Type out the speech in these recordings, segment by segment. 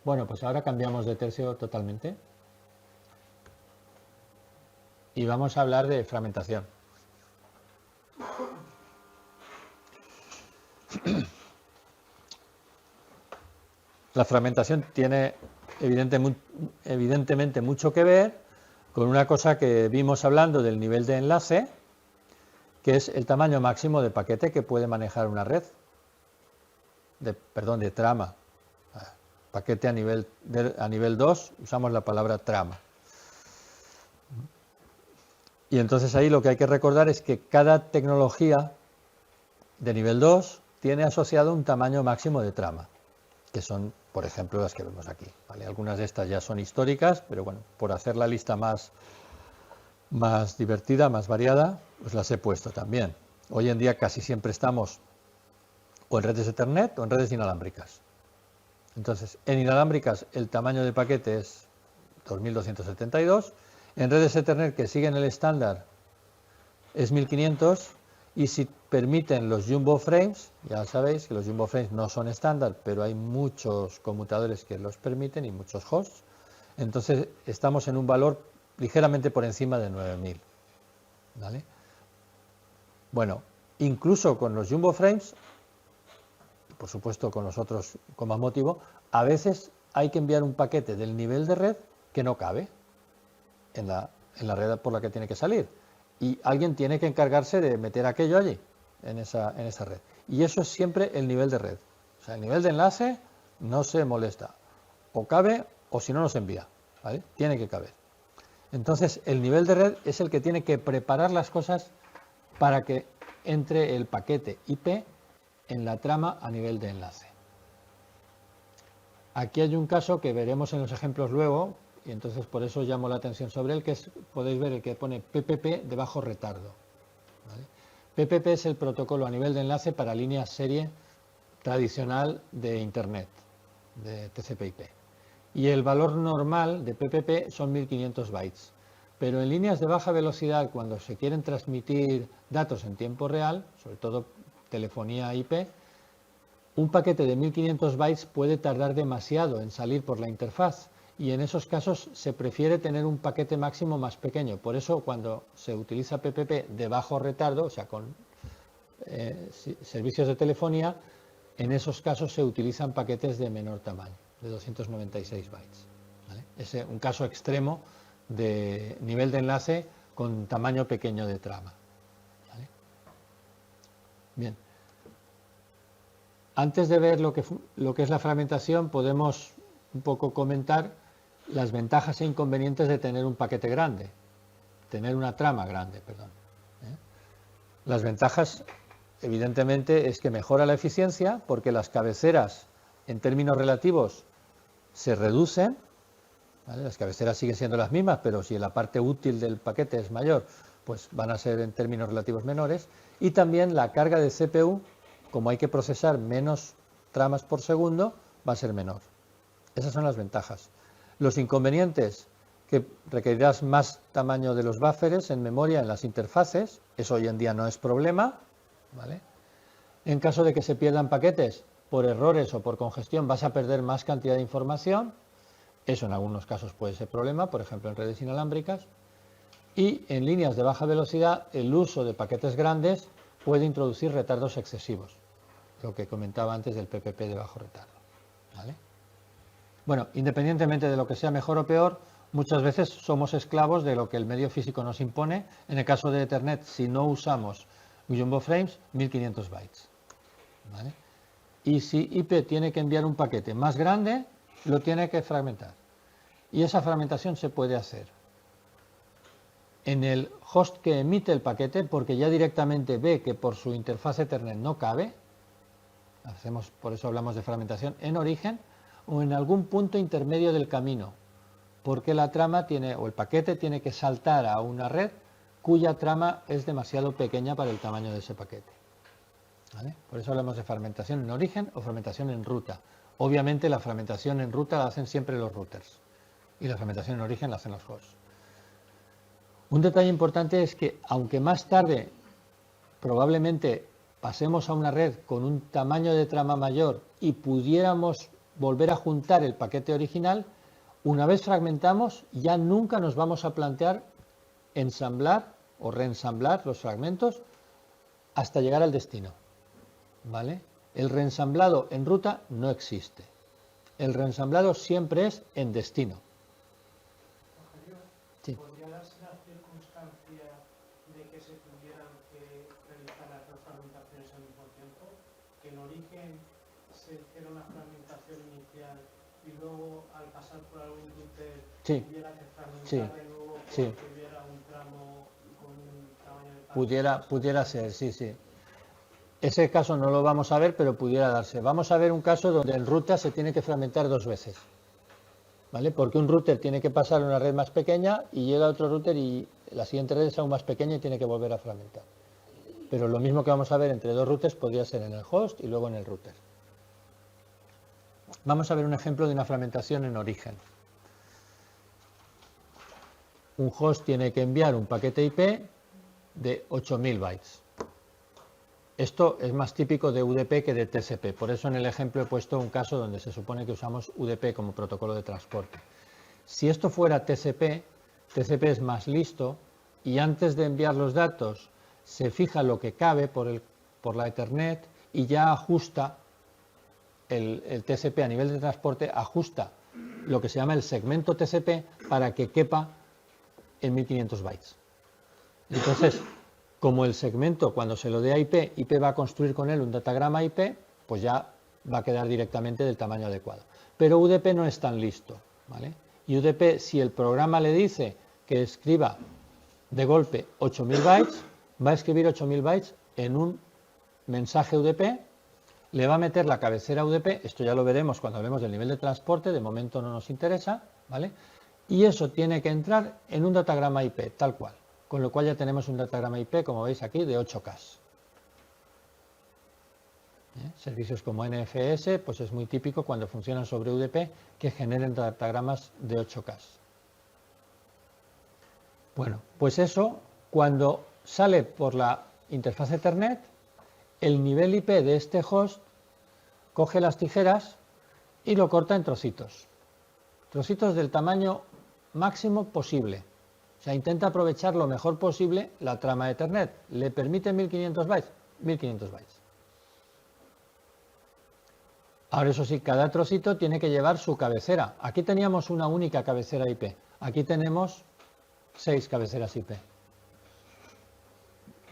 Bueno, pues ahora cambiamos de tercio totalmente y vamos a hablar de fragmentación. La fragmentación tiene evidentemente mucho que ver con una cosa que vimos hablando del nivel de enlace, que es el tamaño máximo de paquete que puede manejar una red, de trama. Paquete a nivel 2, usamos la palabra trama. Y entonces ahí lo que hay que recordar es que cada tecnología de nivel 2 tiene asociado un tamaño máximo de trama, que son, por ejemplo, las que vemos aquí, ¿vale? Algunas de estas ya son históricas, pero bueno, por hacer la lista más divertida, más variada, pues las he puesto también. Hoy en día casi siempre estamos o en redes Ethernet o en redes inalámbricas. Entonces, en inalámbricas el tamaño de paquete es 2272, en redes Ethernet que siguen el estándar es 1500, y si permiten los jumbo frames, ya sabéis que los jumbo frames no son estándar, pero hay muchos conmutadores que los permiten y muchos hosts, entonces estamos en un valor ligeramente por encima de 9000, ¿vale? Bueno, incluso con los jumbo frames, por supuesto con los otros con más motivo, a veces hay que enviar un paquete del nivel de red que no cabe en la red por la que tiene que salir. Y alguien tiene que encargarse de meter aquello allí, en esa red. Y eso es siempre el nivel de red. O sea, el nivel de enlace no se molesta. O cabe o si no nos envía, ¿vale? Tiene que caber. Entonces, el nivel de red es el que tiene que preparar las cosas para que entre el paquete IP en la trama a nivel de enlace. Aquí hay un caso que veremos en los ejemplos luego, y entonces por eso llamo la atención sobre él, que es, podéis ver el que pone PPP de bajo retardo, ¿vale? PPP es el protocolo a nivel de enlace para líneas serie tradicional de Internet, de TCP/IP. Y el valor normal de PPP son 1500 bytes. Pero en líneas de baja velocidad, cuando se quieren transmitir datos en tiempo real, sobre todo telefonía IP, un paquete de 1500 bytes puede tardar demasiado en salir por la interfaz, y en esos casos se prefiere tener un paquete máximo más pequeño. Por eso cuando se utiliza PPP de bajo retardo, o sea, con servicios de telefonía, en esos casos se utilizan paquetes de menor tamaño, de 296 bytes, ¿vale? Es un caso extremo de nivel de enlace con tamaño pequeño de trama, ¿vale? Bien. Antes de ver lo que es la fragmentación, podemos un poco comentar las ventajas e inconvenientes de tener un paquete grande, tener una trama grande, perdón. Las ventajas, evidentemente, es que mejora la eficiencia porque las cabeceras, en términos relativos, se reducen, ¿vale? Las cabeceras siguen siendo las mismas, pero si la parte útil del paquete es mayor, pues van a ser en términos relativos menores. Y también la carga de CPU, como hay que procesar menos tramas por segundo, va a ser menor. Esas son las ventajas. Los inconvenientes, que requerirás más tamaño de los buffers en memoria en las interfaces, eso hoy en día no es problema, ¿vale? En caso de que se pierdan paquetes por errores o por congestión, vas a perder más cantidad de información, eso en algunos casos puede ser problema, por ejemplo en redes inalámbricas, y en líneas de baja velocidad el uso de paquetes grandes puede introducir retardos excesivos, lo que comentaba antes del PPP de bajo retardo, ¿vale? Bueno, independientemente de lo que sea mejor o peor, muchas veces somos esclavos de lo que el medio físico nos impone. En el caso de Ethernet, si no usamos jumbo frames, 1500 bytes, ¿vale? Y si IP tiene que enviar un paquete más grande, lo tiene que fragmentar. Y esa fragmentación se puede hacer en el host que emite el paquete, porque ya directamente ve que por su interfaz Ethernet no cabe. Por eso hablamos de fragmentación en origen, o en algún punto intermedio del camino, porque la trama o el paquete tiene que saltar a una red cuya trama es demasiado pequeña para el tamaño de ese paquete, ¿vale? Por eso hablamos de fragmentación en origen o fragmentación en ruta. Obviamente la fragmentación en ruta la hacen siempre los routers y la fragmentación en origen la hacen los hosts. Un detalle importante es que aunque más tarde probablemente pasemos a una red con un tamaño de trama mayor y pudiéramos volver a juntar el paquete original. Una vez fragmentamos, ya nunca nos vamos a plantear ensamblar o reensamblar los fragmentos hasta llegar al destino, ¿vale? El reensamblado en ruta no existe. El reensamblado siempre es en destino. Sí. ¿Podría darse la circunstancia de que se tuvieran que realizar las dos fragmentaciones al mismo tiempo? Que en origen se hiciera una fragmentación inicial y luego al pasar por algún router hubiera que fragmentar de nuevo porque hubiera un tramo con un tamaño de paquete. Pudiera ser, sí. Ese caso no lo vamos a ver, pero pudiera darse. Vamos a ver un caso donde en ruta se tiene que fragmentar dos veces, ¿vale? Porque un router tiene que pasar a una red más pequeña y llega a otro router y la siguiente red es aún más pequeña y tiene que volver a fragmentar. Pero lo mismo que vamos a ver entre dos routers podría ser en el host y luego en el router. Vamos a ver un ejemplo de una fragmentación en origen. Un host tiene que enviar un paquete IP de 8000 bytes. Esto es más típico de UDP que de TCP, por eso en el ejemplo he puesto un caso donde se supone que usamos UDP como protocolo de transporte. Si esto fuera TCP, TCP es más listo y antes de enviar los datos se fija lo que cabe por la Ethernet y ya ajusta el TCP a nivel de transporte, ajusta lo que se llama el segmento TCP para que quepa en 1500 bytes. Entonces, como el segmento, cuando se lo dé a IP va a construir con él un datagrama IP, pues ya va a quedar directamente del tamaño adecuado. Pero UDP no es tan listo, ¿vale? Y UDP, si el programa le dice que escriba de golpe 8000 bytes, va a escribir 8000 bytes en un mensaje UDP, le va a meter la cabecera UDP, esto ya lo veremos cuando hablemos del nivel de transporte, de momento no nos interesa, ¿vale? Y eso tiene que entrar en un datagrama IP, tal cual. Con lo cual ya tenemos un datagrama IP, como veis aquí, de 8K. Servicios como NFS, pues es muy típico cuando funcionan sobre UDP que generen datagramas de 8K. Bueno, pues eso, cuando sale por la interfaz Ethernet, el nivel IP de este host coge las tijeras y lo corta en trocitos. Trocitos del tamaño máximo posible. O sea, intenta aprovechar lo mejor posible la trama de Ethernet. ¿Le permite 1500 bytes? 1500 bytes. Ahora, eso sí, cada trocito tiene que llevar su cabecera. Aquí teníamos una única cabecera IP. Aquí tenemos 6 cabeceras IP.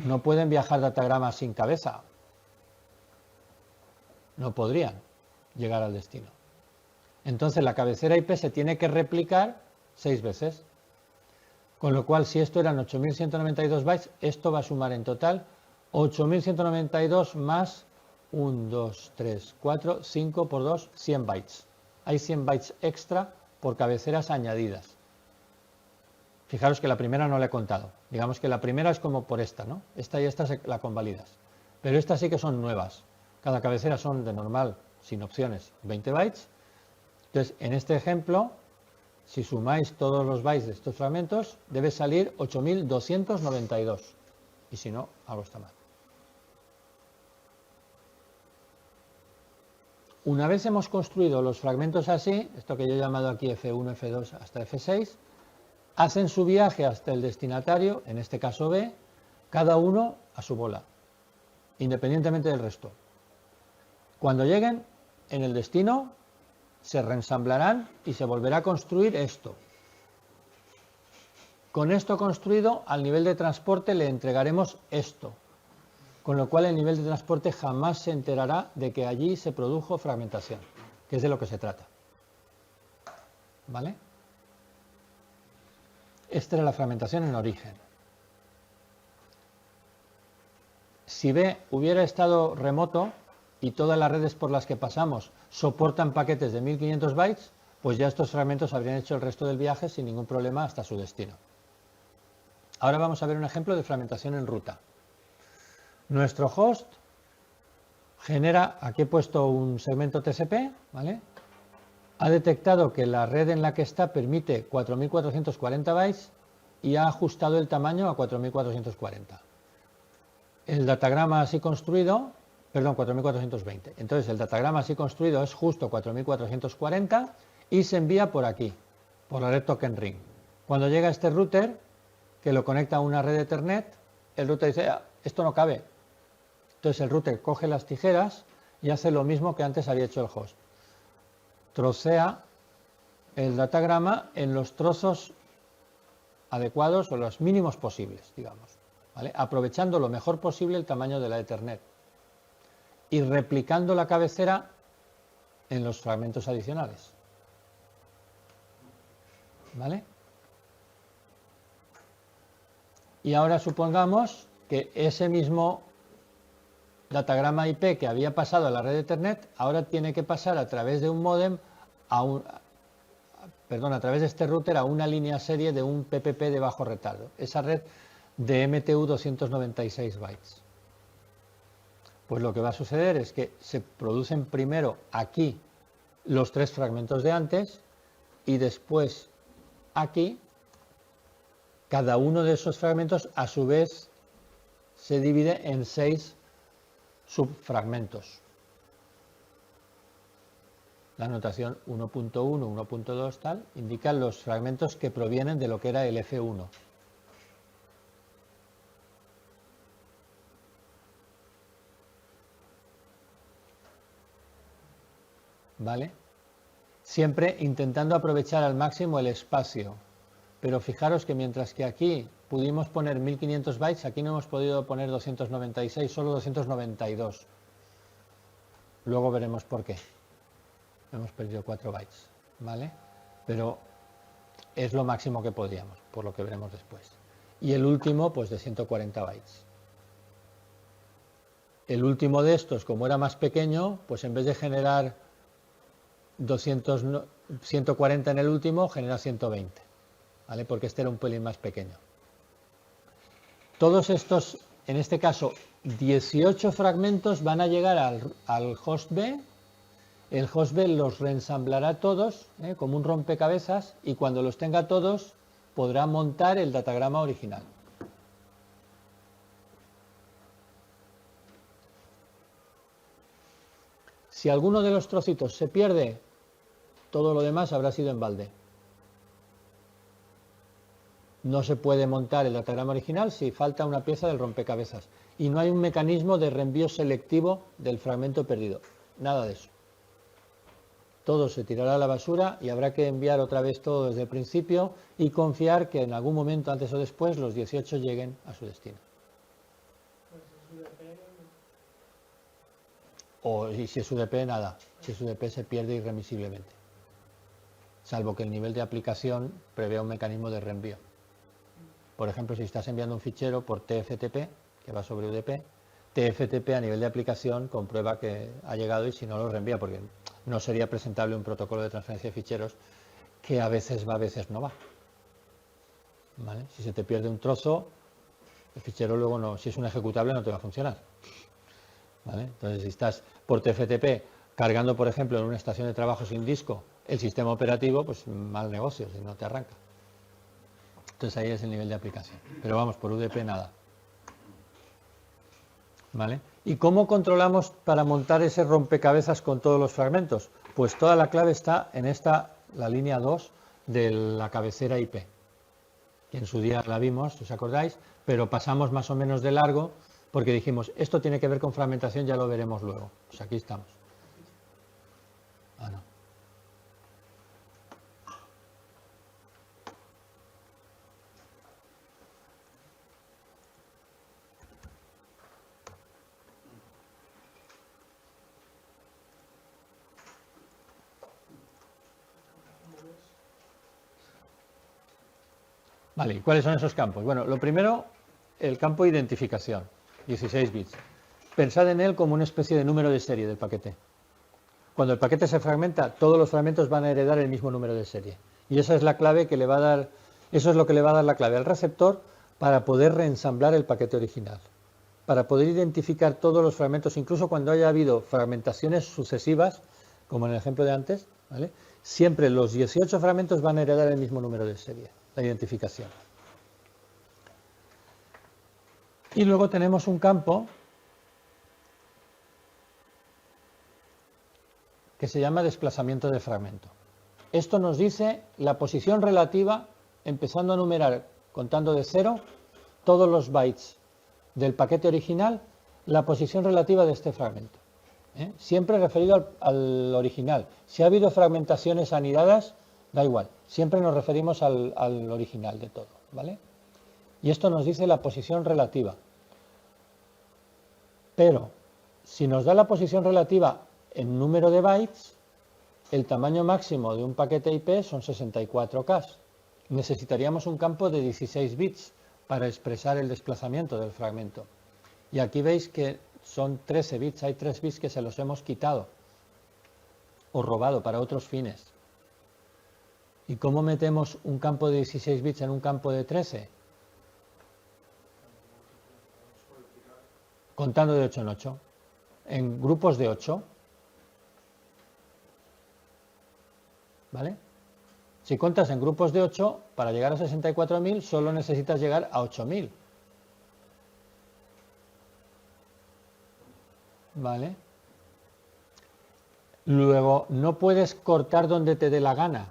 No pueden viajar datagramas sin cabeza. No podrían llegar al destino. Entonces, la cabecera IP se tiene que replicar 6 veces. Con lo cual, si esto eran 8192 bytes, esto va a sumar en total 8192 más 1, 2, 3, 4, 5 por 2, 100 bytes. Hay 100 bytes extra por cabeceras añadidas. Fijaros que la primera no la he contado. Digamos que la primera es como por esta, ¿no? Esta y esta la convalidas. Pero estas sí que son nuevas. Cada cabecera son de normal, sin opciones, 20 bytes. Entonces, en este ejemplo, si sumáis todos los bytes de estos fragmentos, debe salir 8292. Y si no, algo está mal. Una vez hemos construido los fragmentos así, esto que yo he llamado aquí F1, F2 hasta F6, hacen su viaje hasta el destinatario, en este caso B, cada uno a su bola, independientemente del resto. Cuando lleguen en el destino, se reensamblarán y se volverá a construir esto. Con esto construido, al nivel de transporte le entregaremos esto, con lo cual el nivel de transporte jamás se enterará de que allí se produjo fragmentación, que es de lo que se trata. ¿Vale? Esta era la fragmentación en origen. Si B hubiera estado remoto y todas las redes por las que pasamos soportan paquetes de 1500 bytes, pues ya estos fragmentos habrían hecho el resto del viaje sin ningún problema hasta su destino. Ahora vamos a ver un ejemplo de fragmentación en ruta. Nuestro host genera, aquí he puesto un segmento TCP, ¿vale? Ha detectado que la red en la que está permite 4440 bytes y ha ajustado el tamaño a 4440. El datagrama así construido perdón, 4420. Entonces el datagrama así construido es justo 4440 y se envía por aquí, por la red Token Ring. Cuando llega este router, que lo conecta a una red Ethernet, el router dice, ah, esto no cabe. Entonces el router coge las tijeras y hace lo mismo que antes había hecho el host. Trocea el datagrama en los trozos adecuados o los mínimos posibles, digamos, ¿vale? Aprovechando lo mejor posible el tamaño de la Ethernet y replicando la cabecera en los fragmentos adicionales, ¿vale? Y ahora supongamos que ese mismo datagrama IP que había pasado a la red Ethernet ahora tiene que pasar a través de un módem a través de este router a una línea serie de un PPP de bajo retardo, esa red de MTU 296 bytes. Pues lo que va a suceder es que se producen primero aquí los 3 fragmentos de antes y después aquí cada uno de esos fragmentos a su vez se divide en 6 subfragmentos. La notación 1.1, 1.2 tal indica los fragmentos que provienen de lo que era el F1. ¿Vale? Siempre intentando aprovechar al máximo el espacio. Pero fijaros que mientras que aquí pudimos poner 1500 bytes, aquí no hemos podido poner 296, solo 292. Luego veremos por qué. Hemos perdido 4 bytes, ¿vale? Pero es lo máximo que podíamos, por lo que veremos después. Y el último, pues de 140 bytes. El último de estos, como era más pequeño, pues en vez de generar 140 en el último, genera 120, ¿vale? Porque este era un pelín más pequeño. Todos estos, en este caso, 18 fragmentos van a llegar al host B. El host B los reensamblará todos, como un rompecabezas, y cuando los tenga todos podrá montar el datagrama original. Si alguno de los trocitos se pierde, todo lo demás habrá sido en balde. No se puede montar el datagrama original si falta una pieza del rompecabezas. Y no hay un mecanismo de reenvío selectivo del fragmento perdido. Nada de eso. Todo se tirará a la basura y habrá que enviar otra vez todo desde el principio y confiar que en algún momento, antes o después, los 18 lleguen a su destino. O si es UDP, nada. Si es UDP se pierde irremisiblemente. Salvo que el nivel de aplicación prevea un mecanismo de reenvío. Por ejemplo, si estás enviando un fichero por TFTP, que va sobre UDP, TFTP a nivel de aplicación comprueba que ha llegado y si no lo reenvía, porque no sería presentable un protocolo de transferencia de ficheros que a veces va, a veces no va. ¿Vale? Si se te pierde un trozo, el fichero luego no, si es un ejecutable no te va a funcionar. ¿Vale? Entonces, si estás por TFTP cargando, por ejemplo, en una estación de trabajo sin disco el sistema operativo, pues mal negocio, si no te arranca. Entonces ahí es el nivel de aplicación. Pero vamos, por UDP nada. ¿Vale? ¿Y cómo controlamos para montar ese rompecabezas con todos los fragmentos? Pues toda la clave está en la línea 2 de la cabecera IP. Que en su día la vimos, ¿os acordáis? Pero pasamos más o menos de largo porque dijimos, esto tiene que ver con fragmentación, ya lo veremos luego. Pues aquí estamos. Ah, no. Vale, ¿y cuáles son esos campos? Bueno, lo primero, el campo de identificación, 16 bits. Pensad en él como una especie de número de serie del paquete. Cuando el paquete se fragmenta, todos los fragmentos van a heredar el mismo número de serie. Y esa es la clave que le va a dar, eso es lo que le va a dar la clave al receptor para poder reensamblar el paquete original. Para poder identificar todos los fragmentos, incluso cuando haya habido fragmentaciones sucesivas, como en el ejemplo de antes, ¿vale? Siempre los 18 fragmentos van a heredar el mismo número de serie, la identificación. Y luego tenemos un campo que se llama desplazamiento de fragmento. Esto nos dice la posición relativa, empezando a numerar, contando de 0, todos los bytes del paquete original, la posición relativa de este fragmento. Siempre referido al original. Si ha habido fragmentaciones anidadas, da igual, siempre nos referimos al original de todo, ¿vale? Y esto nos dice la posición relativa. Pero, si nos da la posición relativa en número de bytes, el tamaño máximo de un paquete IP son 64K. Necesitaríamos un campo de 16 bits para expresar el desplazamiento del fragmento. Y aquí veis que son 13 bits, hay 3 bits que se los hemos quitado o robado para otros fines. ¿Y cómo metemos un campo de 16 bits en un campo de 13? Contando de 8 en 8, en grupos de 8. ¿Vale? Si cuentas en grupos de 8, para llegar a 64.000 solo necesitas llegar a 8.000. ¿Vale? Luego, no puedes cortar donde te dé la gana.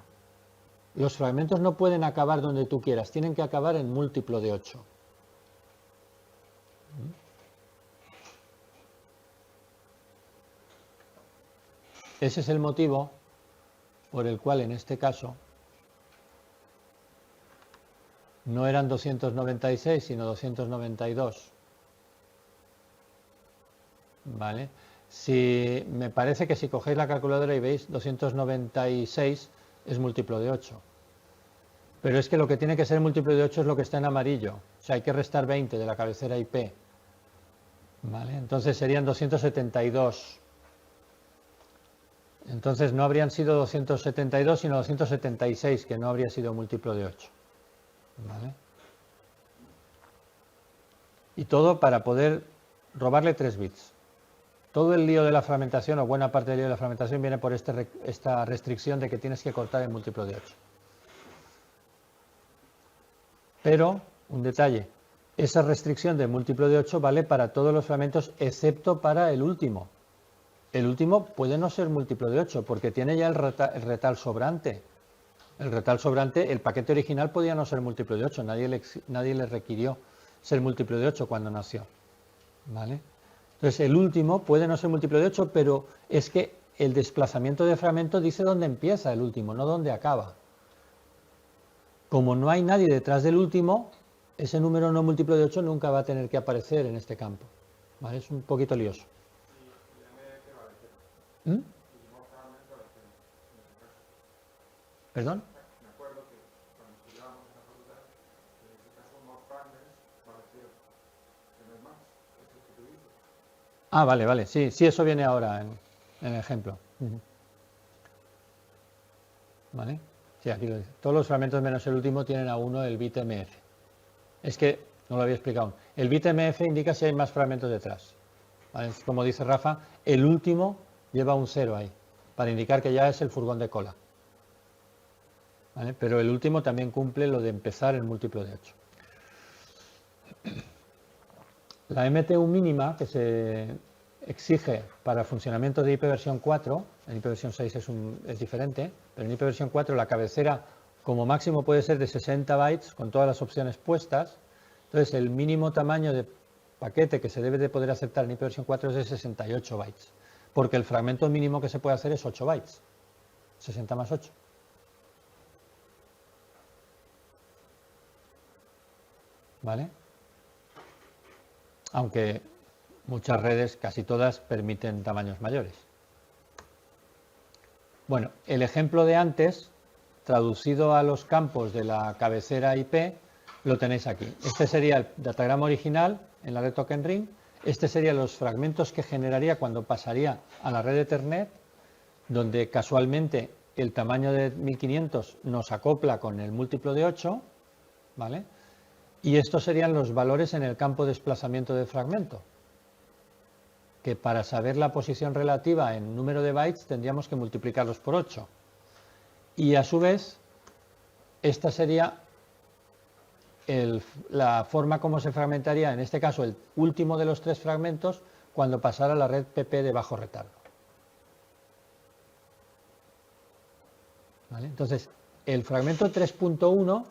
Los fragmentos no pueden acabar donde tú quieras, tienen que acabar en múltiplo de 8. Ese es el motivo por el cual en este caso no eran 296 sino 292. ¿Vale? Me parece que si cogéis la calculadora y veis 296 es múltiplo de 8. Pero es que lo que tiene que ser múltiplo de 8 es lo que está en amarillo. O sea, hay que restar 20 de la cabecera IP. ¿Vale? Entonces serían 272. Entonces no habrían sido 272, sino 276, que no habría sido múltiplo de 8. ¿Vale? Y todo para poder robarle 3 bits. Todo el lío de la fragmentación, o buena parte del lío de la fragmentación, viene por esta restricción de que tienes que cortar el múltiplo de 8. Pero, un detalle, esa restricción de múltiplo de 8 vale para todos los fragmentos excepto para el último. El último puede no ser múltiplo de 8 porque tiene ya el retal sobrante. El retal sobrante, el paquete original podía no ser múltiplo de 8, nadie le requirió ser múltiplo de 8 cuando nació. ¿Vale? Entonces el último puede no ser múltiplo de 8, pero es que el desplazamiento de fragmento dice dónde empieza el último, no dónde acaba. Como no hay nadie detrás del último, ese número no múltiplo de 8 nunca va a tener que aparecer en este campo. ¿Vale? Es un poquito lioso. ¿Perdón? Me acuerdo que cuando estudiábamos en la facultad, en este caso more fragments pareció que no es más, eso que tú dices. Ah, vale, sí, eso viene ahora en el ejemplo. ¿Vale? Sí, aquí lo dice. Todos los fragmentos menos el último tienen a 1 el bit MF. Es que no lo había explicado aún. El bit MF indica si hay más fragmentos detrás. ¿Vale? Como dice Rafa, el último lleva un 0 ahí, para indicar que ya es el furgón de cola. ¿Vale? Pero el último también cumple lo de empezar en múltiplo de 8. La MTU mínima que se exige para funcionamiento de IP versión 4, en IP versión 6 es diferente, pero en IP versión 4 la cabecera como máximo puede ser de 60 bytes con todas las opciones puestas. Entonces el mínimo tamaño de paquete que se debe de poder aceptar en IP versión 4 es de 68 bytes, porque el fragmento mínimo que se puede hacer es 8 bytes, 60 más 8. ¿Vale? Aunque muchas redes, casi todas, permiten tamaños mayores. Bueno, el ejemplo de antes, traducido a los campos de la cabecera IP, lo tenéis aquí. Este sería el datagrama original en la red Token Ring. Este serían los fragmentos que generaría cuando pasaría a la red Ethernet, donde casualmente el tamaño de 1500 nos acopla con el múltiplo de 8, ¿vale? Y estos serían los valores en el campo de desplazamiento de fragmento, que para saber la posición relativa en número de bytes tendríamos que multiplicarlos por 8. Y a su vez, esta sería la forma como se fragmentaría, en este caso, el último de los 3 fragmentos cuando pasara a la red PP de bajo retardo. ¿Vale? Entonces, el fragmento 3.1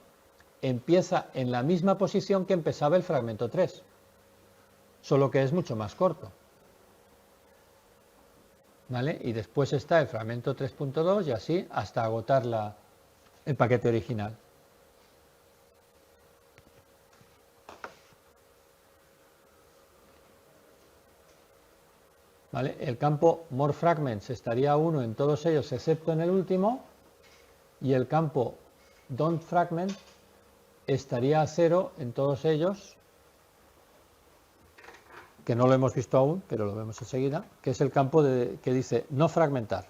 empieza en la misma posición que empezaba el fragmento 3, solo que es mucho más corto. ¿Vale? Y después está el fragmento 3.2 y así hasta agotar el paquete original. ¿Vale? El campo more fragments estaría a 1 en todos ellos excepto en el último, y el campo don't fragment estaría a 0 en todos ellos, que no lo hemos visto aún, pero lo vemos enseguida, que es el campo que dice no fragmentar.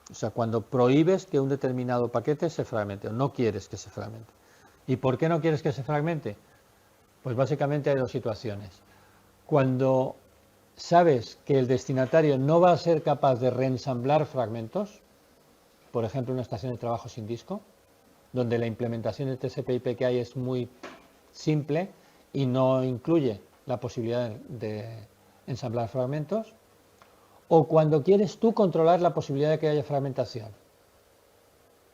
O sea, cuando prohíbes que un determinado paquete se fragmente, o no quieres que se fragmente. ¿Y por qué no quieres que se fragmente? Pues básicamente hay dos situaciones. Cuando sabes que el destinatario no va a ser capaz de reensamblar fragmentos, por ejemplo, una estación de trabajo sin disco, donde la implementación de TCP/IP que hay es muy simple y no incluye la posibilidad de ensamblar fragmentos, o cuando quieres tú controlar la posibilidad de que haya fragmentación,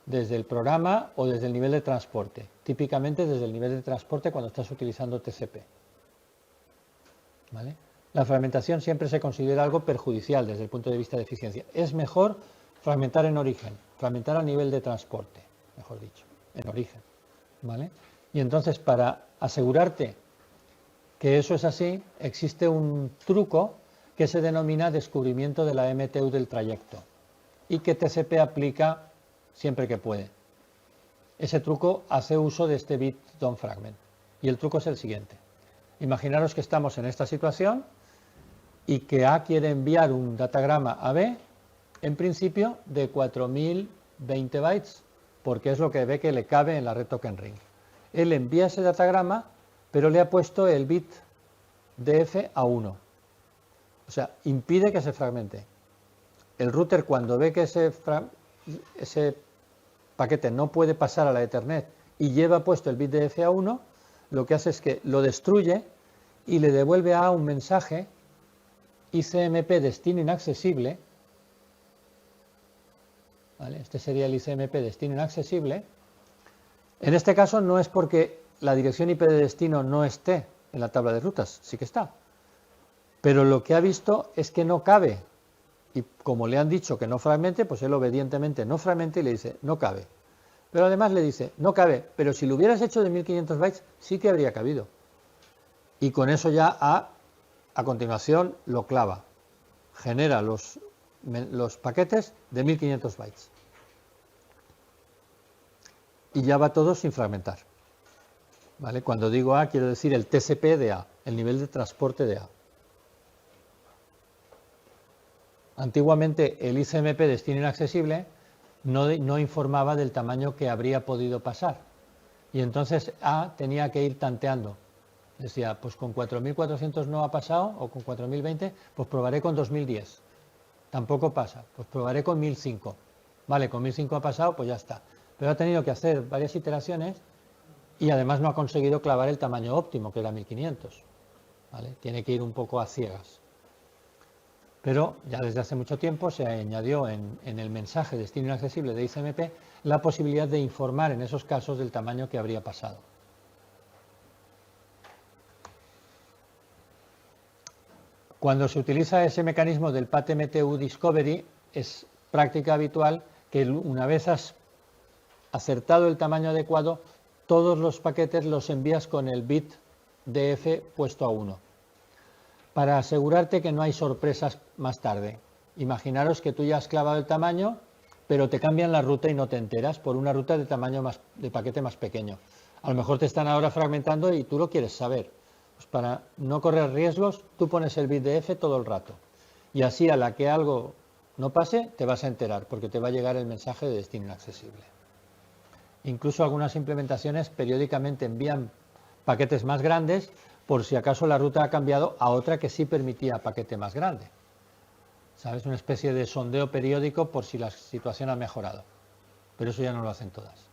desde el programa o desde el nivel de transporte, típicamente desde el nivel de transporte cuando estás utilizando TCP. ¿Vale? La fragmentación siempre se considera algo perjudicial desde el punto de vista de eficiencia. Es mejor fragmentar en origen, fragmentar a nivel de transporte, mejor dicho, en origen. ¿Vale? Y entonces, para asegurarte que eso es así, existe un truco que se denomina descubrimiento de la MTU del trayecto y que TCP aplica siempre que puede. Ese truco hace uso de este bit don't fragment. Y el truco es el siguiente. Imaginaros que estamos en esta situación y que A quiere enviar un datagrama a B, en principio de 4020 bytes, porque es lo que ve que le cabe en la red token ring. Él envía ese datagrama, pero le ha puesto el bit DF a 1. O sea, impide que se fragmente. El router, cuando ve que ese paquete no puede pasar a la Ethernet y lleva puesto el bit DF a 1, lo que hace es que lo destruye y le devuelve a un mensaje ICMP destino inaccesible. ¿Vale? Este sería el ICMP destino inaccesible. En este caso no es porque la dirección IP de destino no esté en la tabla de rutas, sí que está. Pero lo que ha visto es que no cabe. Y como le han dicho que no fragmente, pues él obedientemente no fragmente y le dice no cabe. Pero además le dice no cabe, pero si lo hubieras hecho de 1500 bytes sí que habría cabido. Y con eso ya a continuación lo clava. Genera los paquetes de 1500 bytes. Y ya va todo sin fragmentar. ¿Vale? Cuando digo A, quiero decir el TCP de A, el nivel de transporte de A. Antiguamente el ICMP destino inaccesible no informaba del tamaño que habría podido pasar. Y entonces A tenía que ir tanteando. Decía, pues con 4400 no ha pasado, o con 4020, pues probaré con 2010. Tampoco pasa, pues probaré con 1005. Vale, con 1005 ha pasado, pues ya está. Pero ha tenido que hacer varias iteraciones y además no ha conseguido clavar el tamaño óptimo, que era 1500. ¿Vale? Tiene que ir un poco a ciegas. Pero ya desde hace mucho tiempo se añadió en el mensaje destino inaccesible de ICMP la posibilidad de informar en esos casos del tamaño que habría pasado. Cuando se utiliza ese mecanismo del PAT-MTU Discovery, es práctica habitual que una vez has acertado el tamaño adecuado, todos los paquetes los envías con el bit DF puesto a 1. Para asegurarte que no hay sorpresas más tarde. Imaginaros que tú ya has clavado el tamaño, pero te cambian la ruta y no te enteras por una ruta de tamaño de paquete más pequeño. A lo mejor te están ahora fragmentando y tú lo quieres saber. Pues para no correr riesgos, tú pones el bit DF todo el rato. Y así a la que algo no pase, te vas a enterar, porque te va a llegar el mensaje de destino inaccesible. Incluso algunas implementaciones periódicamente envían paquetes más grandes por si acaso la ruta ha cambiado a otra que sí permitía paquete más grande. ¿Sabes? Una especie de sondeo periódico por si la situación ha mejorado. Pero eso ya no lo hacen todas.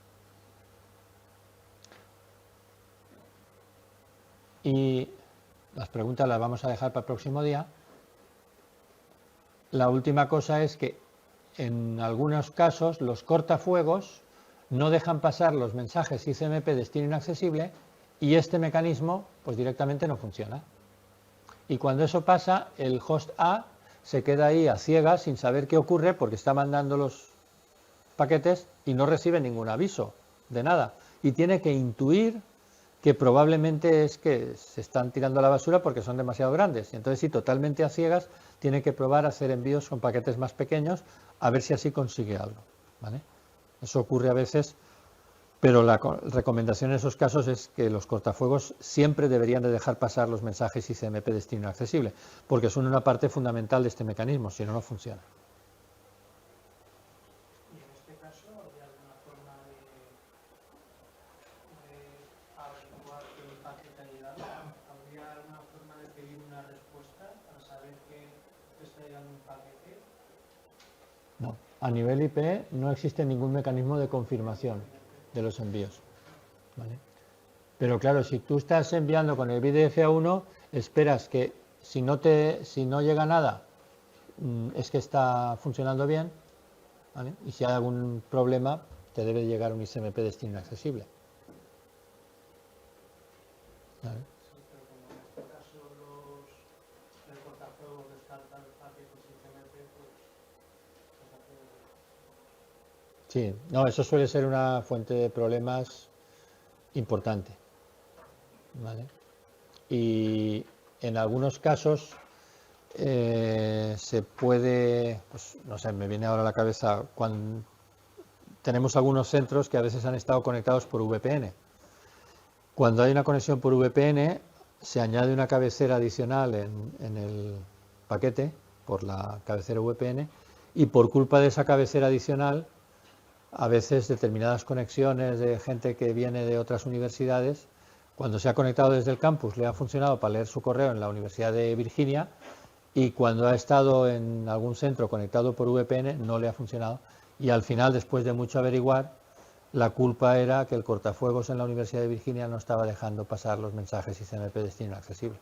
Y las preguntas las vamos a dejar para el próximo día. La última cosa es que en algunos casos los cortafuegos no dejan pasar los mensajes ICMP destino inaccesible y este mecanismo pues directamente no funciona. Y cuando eso pasa, el host A se queda ahí a ciegas sin saber qué ocurre porque está mandando los paquetes y no recibe ningún aviso de nada. Y tiene que intuir que probablemente es que se están tirando a la basura porque son demasiado grandes. Y entonces, sí, totalmente a ciegas, tiene que probar a hacer envíos con paquetes más pequeños a ver si así consigue algo, ¿vale? Eso ocurre a veces, pero la recomendación en esos casos es que los cortafuegos siempre deberían de dejar pasar los mensajes ICMP destino inaccesible, porque son una parte fundamental de este mecanismo, si no, no funciona. Y en este caso, ¿habría alguna forma de averiguar que el paquete ha llegado? ¿Habría alguna forma de pedir una respuesta para saber que te está llegando un paquete? No, a nivel IP no existe ningún mecanismo de confirmación de los envíos, ¿vale? Pero claro, si tú estás enviando con el BDF a 1, esperas que si no llega nada, es que está funcionando bien, ¿vale? Y si hay algún problema, te debe llegar un ICMP destino inaccesible, ¿vale? Sí, pero como en este caso el cortafuegos descarta el paquete simplemente, pues Sí, no, eso suele ser una fuente de problemas importante, ¿vale? Y en algunos casos se puede, pues no sé, me viene ahora a la cabeza cuando tenemos algunos centros que a veces han estado conectados por VPN. Cuando hay una conexión por VPN, se añade una cabecera adicional en el paquete por la cabecera VPN y por culpa de esa cabecera adicional, a veces determinadas conexiones de gente que viene de otras universidades, cuando se ha conectado desde el campus le ha funcionado para leer su correo en la Universidad de Virginia y cuando ha estado en algún centro conectado por VPN no le ha funcionado y al final, después de mucho averiguar, la culpa era que el cortafuegos en la Universidad de Virginia no estaba dejando pasar los mensajes ICMP destino inaccesible.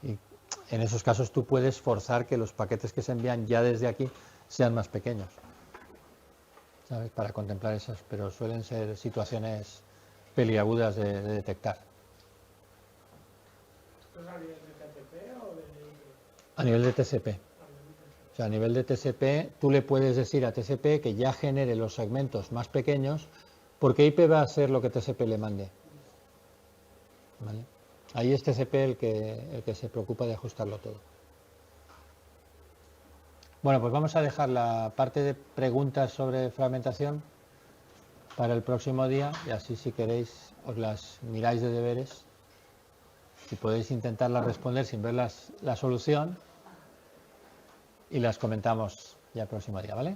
Y en esos casos tú puedes forzar que los paquetes que se envían ya desde aquí sean más pequeños, ¿sabes? Para contemplar esas, pero suelen ser situaciones peliagudas de detectar. ¿esto es a nivel de TCP o de IP? A nivel de TCP. O sea, a nivel de TCP, tú le puedes decir a TCP que ya genere los segmentos más pequeños, porque IP va a hacer lo que TCP le mande, ¿vale? Ahí es TCP el que se preocupa de ajustarlo todo. Bueno, pues vamos a dejar la parte de preguntas sobre fragmentación para el próximo día y así, si queréis, os las miráis de deberes y podéis intentarlas responder sin ver la solución y las comentamos ya el próximo día, ¿vale?